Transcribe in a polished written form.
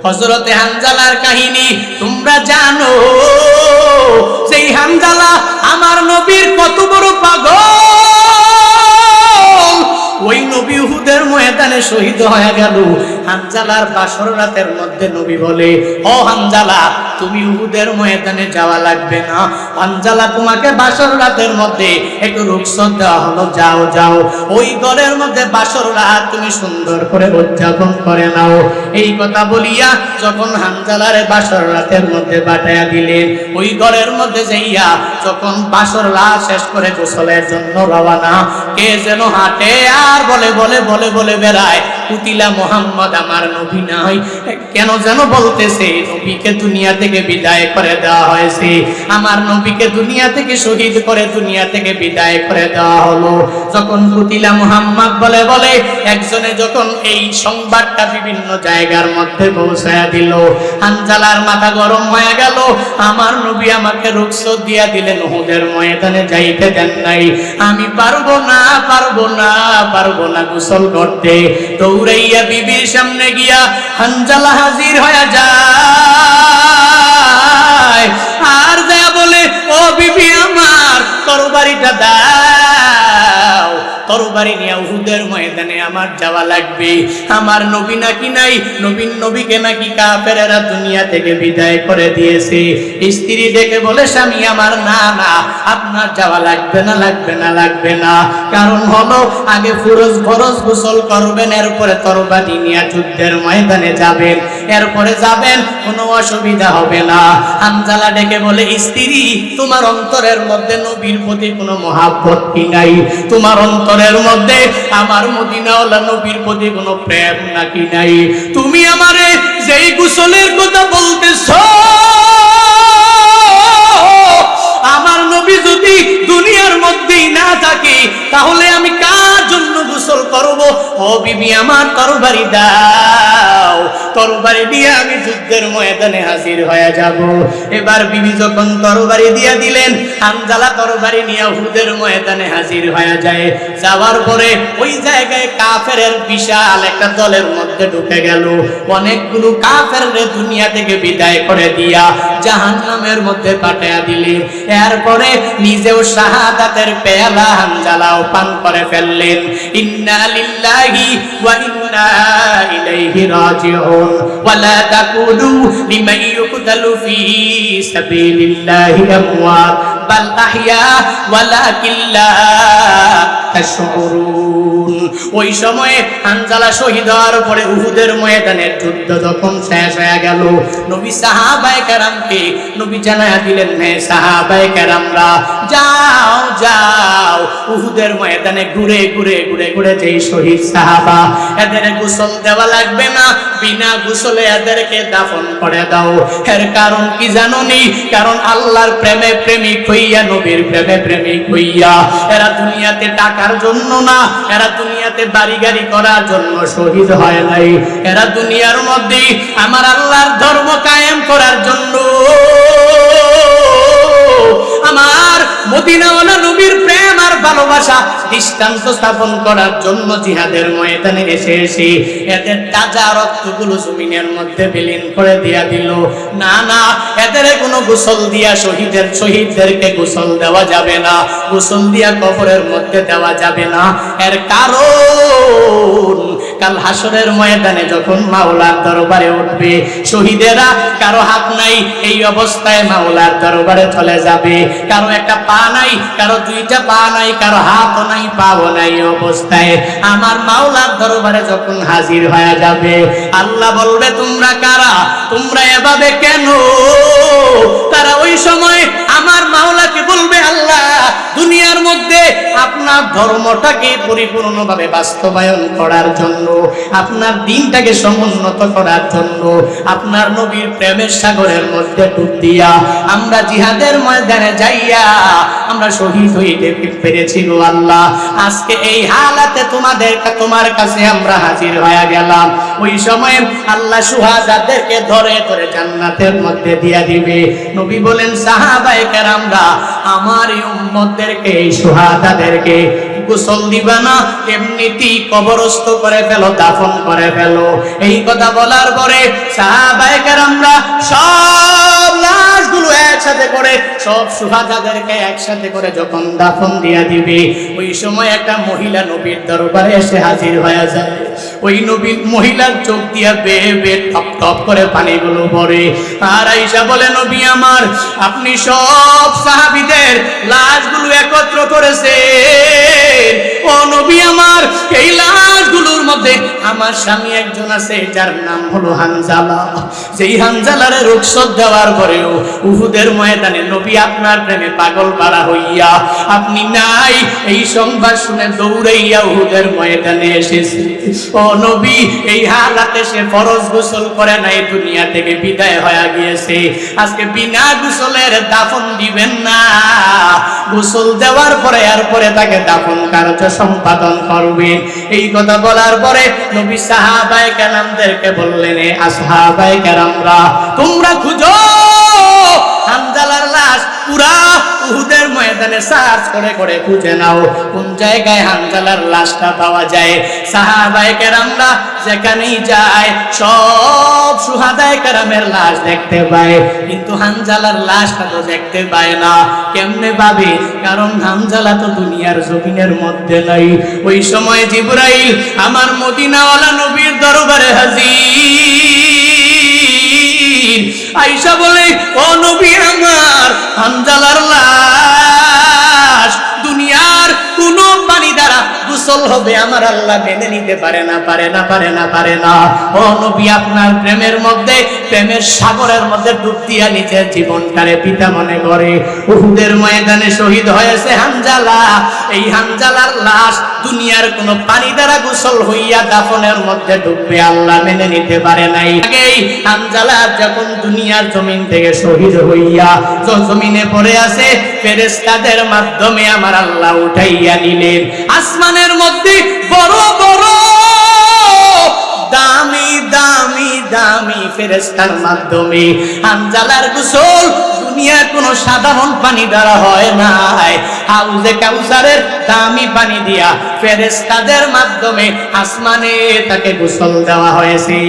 হযরতে হানজালার কাহিনী তোমরা জানো। সেই হানজালা আমার নবীর কত বড় পাগল, ওই নবী উহুদের ময়দানে শহীদ হয়ে গেল। হানজালার বাসর রাতের মধ্যে নবী বলে, ও হানজালা তুমি উহুদের ময়দানে যাওয়া লাগবে না, হানজালা তোমাকে বাসর রাতের মধ্যে একটু রুখসত দেওয়া হলো, যাও যাও ওই ঘরের মধ্যে বাসর রাত তুমি সুন্দর করে উদযাপন করে নাও। এই কথা বলিয়া যখন হানজালার বাসর রাতের মধ্যে পাঠাইয়া দিলেন, ওই ঘরের মধ্যে যাইয়া যখন বাসর রাত শেষ করে গোসলের জন্য রওনা, কে যেন হাঁটে আর বলে বলে বলে বলে বেড়ায়, কুতিলা মুহাম্মদ আমার নবী নাই। কেন যেন বলতেছে নবীকে দুনিয়া থেকে বিদায় করে দেওয়া হয়েছে, আমার নবীকে দুনিয়া থেকে শহীদ করে দুনিয়া থেকে বিদায় করে দেওয়া হলো। যখন কুতিলা মুহাম্মদ বলে বলে একজনে যখন এই সংবাদটা বিভিন্ন জায়গার মধ্যে পৌঁছায়া দিল, হানজালার মাথা গরম হয়ে গেল। আমার নবী আমাকে রুখসত দিয়া দিলেন, উহুদের ময়দানে যাইতে দেন নাই, আমি পারবো না পারবো না পারবো না গোসল করতে। দৌড়াইয়া বিবির সামনে গিয়া হানজালা হাজির হয়ে যায়, আর যা বলে, ও বিবি আমার তরবারিটা দাও, তরবারি নিয়ে উহুদের ময়দানে আমার যাওয়া লাগবে। আমার নবী নাকি নাই, নবীকে নাকি কাফেরেরা দুনিয়া থেকে বিদায় করে দিয়েছে। স্ত্রী ডেকে বলে, স্বামী আমার না না আপনার যাওয়া লাগবে না লাগবে না লাগবে না, কারণ হলো আগে ফরজ গোসল করবেন, এরপরে তরবারি নিয়ে যুদ্ধের ময়দানে যাবেন, এরপরে যাবেন, কোনো অসুবিধা হবে না। হানজালা ডেকে বলে, স্ত্রী তোমার অন্তরের মধ্যে নবীর প্রতি কোনো মহাব্বত কি নাই? তোমার অন্তরের মধ্যে আমার মদিনাওয়ালা নবীর প্রতি কোনো প্রেম নাকি নাই? তুমি আমারে যেই গোসলের কথা বলতেছো, আমার নবী যদি দুনিয়ার মধ্যেই না থাকে তাহলে আমি কার জন্য গোসল করব? ও বিবি আমার তরবারি দাও, তরবারি দিয়ে আমি যুদ্ধের ময়দানে হাজির হয়ে যাব। এবার বিবি যখন তরবারি দিয়ে দিলেন, হানজালা তরবারি নিয়ে উহুদের ময়দানে হাজির হয়ে যায়। যাওয়ার পরে ওই জায়গায় কাফেরের বিশাল একটা দলের মধ্যে ঢুকে গেল। অনেকগুলো কাফেররে দুনিয়া থেকে বিদায় করে দিয়া জাহান্নামের মধ্যে পাঠাইয়া দিলেন। এরপরে নিজেও শাহাদাতের পেয়ালা হানজালাও পান করে ফেললেন। ইন্না লিল্লাহি ওয়া ইন্না ইলাইহি রাজিউন ওয়া লা তাকুলু লিমান ইউকতালু ফি সাবিলিল্লাহি আমওয়াত বাল আহইয়া ওয়ালাকিন লা তাশউরুন। ওই সময়ে হানজালা শহীদ হওয়ার পরে উহুদের ময়দানের যুদ্ধ যখন শেষ হয়ে গেল, নবী সাহাবায়ে কেরামকে নবী জানায়া দিলেন, হে সাহাবায়ে কেরামরা যাও যাও উহুদের ময়দানে ঘুরে ঘুরে ঘুরে ঘুরে যেই শহীদ সাহাবা, এদের গোসল দেওয়া লাগবে না, বিনা গোসলে এদেরকে দাফন করে দাও। এর কারণ কি জানোনি? কারণ আল্লাহর প্রেমে প্রেমিক হইয়া, নবীর প্রেমে প্রেমিক হইয়া এরা দুনিয়াতে টাকার জন্য না, এরা দুনিয়াতে বাড়ি গাড়ি করার জন্য শহীদ হয় নাই, এরা দুনিয়ার মধ্যে আমার আল্লাহর ধর্ম কায়েম করার জন্য, আমার মদিনাওয়ালা নবীর প্রেম আর ভালোবাসা দৃষ্টান্ত স্থাপন করার জন্য জিহাদের ময়দানে এসে এদের তাজা রক্তগুলো জমিনের মধ্যে বিলীন করে দিয়া দিল। না না, এদের কোনো গোসল দিয়া শহীদদেরকে গোসল দেওয়া যাবে না, গোসল দিয়া কবরের মধ্যে দেওয়া যাবে না। এর কারণ কাল হাসরের ময়দানে যখন মাওলার দরবারে উঠবে, শহীদেরা কারো হাত নাই, এই অবস্থায় মাওলার দরবারে চলে যাবে। কারো একটা পা নাই, কারো দুইটা পা নাই, কারো হাতও নাই, পাও নাই অবস্থায় আমার মাওলার দরবারে যখন হাজির হয়ে যাবে, আল্লাহ বলবে, তোমরা কারা? তোমরা এভাবে কেন? তারা ওই সময় আমার মাওলাকে বলবে, আল্লাহ দুনিয়ার মধ্যে আপনার ধর্মটাকে পরিপূর্ণভাবে বাস্তবায়ন করার জন্য, আপনার দিনটাকে সমুন্নত করার জন্য, আপনার নবীর প্রেমের সাগরের মধ্যে ডুব দিয়া আমরা জিহাদের ময়দানে যাইয়া আমরা শহীদ হইতে পেরেছি গো আল্লাহ। আজকে এই হালাতে তোমার কাছে আমরা হাজির হয়ে গেলাম। ওই সময় আল্লাহ শুহাদাদেরকে ধরে ধরে জান্নাতের মধ্যে দিয়া দিবে। নবী বলেন, সাহাবায়ে কেরামরা আমার এই উম্মতদেরকে, এই শুহাদাদেরকে গোসল দিবা না, এমনিতেই কবরস্থ করে ফেলো, দাফন করে ফেলো। এই কথা বলার পরে সাহাবায়ে কেরামরা সব লাশগুলো একসাথে করে, সব শুহাদাদেরকে একসাথে করে যখন দাফন দিয়া দিবে, ওই সময় একটা মহিলা নবীর দরবারে এসে হাজির হয়ে যায়। ওই নবীর মহিলার চোখ দিয়া বেয়ে বেয়ে টপ টপ করে পানিগুলো পড়ে। আর আয়েশা বলে, নবী আমার, আপনি সব সাহাবীদের লাশগুলো একত্র করেছেন। ও নবী আমার, এই লাশগুলোর মধ্যে আমার স্বামী একজন আছে, যার নাম হলো হানজালা। যেই হানজালারে রুখসত দেওয়ার পরেও উহুদের ময়দানে নবী আপনার প্রেমে পাগল পারা হইয়া আপনি নাই, এই সংবাদ শুনে দৌড়াইয়া উহুদের ময়দানে এসেছে। ও নবী, এই হালাতে সে ফরজ গোসল করে নাই, দুনিয়া থেকে বিদায় হয়ে গিয়েছে। আজকে বিনা গোসলের দাফন দিবেন না, গোসল দেওয়ার পরে এরপরে তাকে দাফন কার্য সম্পাদন করবেন। এই কথা বলার পরে নবী সাহাবায়ে কেরামদেরকে বললেন, আসহাবায়ে কেরামরা, তোমরা খুঁজো হানজালার লাশ, পুরা উহুদের ময়দানে সার্চ করে করে খুঁজে নাও কোন জায়গায় হানজালার লাশটা পাওয়া যায়। সাহাবায়ে কেরামরা যেখানেই যায় সব শুহাদায়ে কেরামের লাশ দেখতে পায়, কিন্তু হানজালার লাশটা তো দেখতে পায় না। কেমনে পাবে? কারণ হানজালা তো দুনিয়ার জমিনের মধ্যে নাই। ওই সময় জিবরাইল আমার মদিনাওয়ালা নবীর দরবারে হাজির। আয়েশা বলে, ও নবী আমার, হানজালার লাশ দুনিয়ার কোন পানি দ্বারা গোসল হবে আমার আল্লাহ মেনে নিতে পারে না, পারে না, পারে না, পারে না। ও নবী, আপনার প্রেমের মধ্যে, প্রেমের সাগরের মধ্যে ডুব দিয়া নিজের জীবনটারে পিতা মনে করে উহুদের ময়দানে শহীদ হয়েছে হানজালা। এই হানজালার লাশ দুনিয়ার কোন পানি দ্বারা গোসল হইয়া দাফনের মধ্যে ডুববে আল্লাহ মেনে নিতে পারে নাই। আগেই হানজালা যখন দুনিয়ার জমিন থেকে শহীদ হইয়া জমিনে পড়ে আছে, ফেরেশতাদের মাধ্যমে আমার আল্লাহ উঠাইয়া নিলেন। আসমানের মধ্যে বড় বড় দামি দামি দামি ফেরেশতার মাধ্যমে হানজালার গোসল দুনিয়ার কোন সাধারণ পানি দ্বারা হয় নাই, হাউজে কাউসারের দামি পানি দিয়া ফেরেশতাদের মাধ্যমে আসমানে তাকে গোসল দেওয়া হয়েছে।